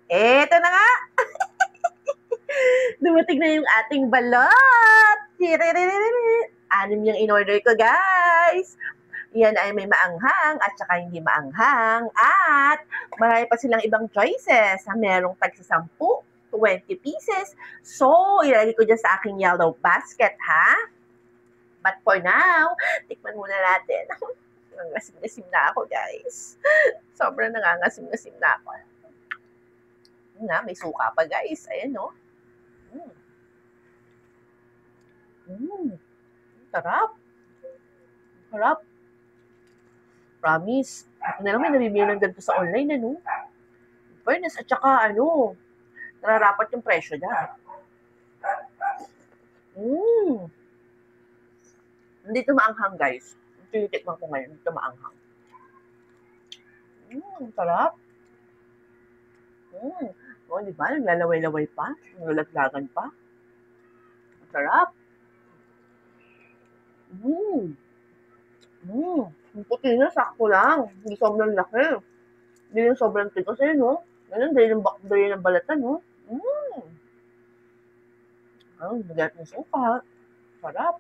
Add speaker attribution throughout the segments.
Speaker 1: Eto na nga! Dumating na yung ating balot! Anim yung in-order ko, guys! Yan ay may maanghang at saka hindi maanghang. At marami pa silang ibang choices. Merong tagsa 10, 20 pieces. So, ilalagay ko dyan sa aking yellow basket, ha? But for now, tikman muna natin. Nangangasim-ngasim na ako, guys. Sobrang nangangasim-ngasim na ako. May suka pa, guys. Ayan, no? Sarap. Sarap. Promise. Ako na lang may nabibili ng ganito sa online, ano? Fairness, at saka, nararapat yung presyo niya. Hindi ito maanghang, guys. Tinitikman ko ngayon, hindi ito maanghang. Sarap. O, di ba? Naglalaway-laway pa. Naglalaglagan pa. Sarap. Yung puti na, sakto lang. Hindi sobrang laki. Hindi yung sobrang tigas eh, no? Ganun, dahil ng balatan, no? Magat ng suka. Sarap.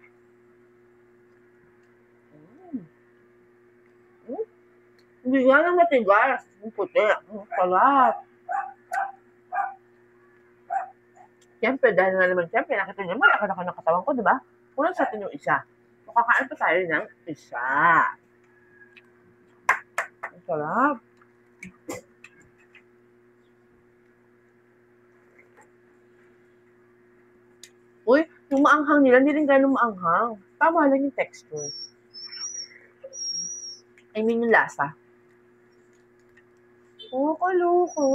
Speaker 1: Hindi nga lang matigas. Yung puti. Sarap. Siyempre, dahil nga naman, nakita niyo, malaki-laki ng katawan ko, di ba? Kulang sa atin yung isa. Makakain pa tayo ng isa. Ang sarap. Uy, yung maanghang nila, hindi rin gano'ng maanghang. Tama lang yung texture. I mean, yung lasa. Kaloko.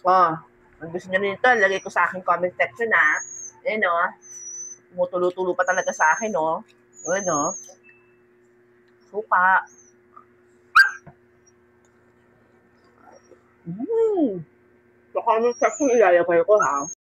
Speaker 1: Kung gusto nyo nito, lagay ko sa aking comment section, ha. Ayan, o. Tumutulo-tulo pa talaga sa akin, o. Ayan, o. Suka. Sa comment section, ilalagay ko, ha.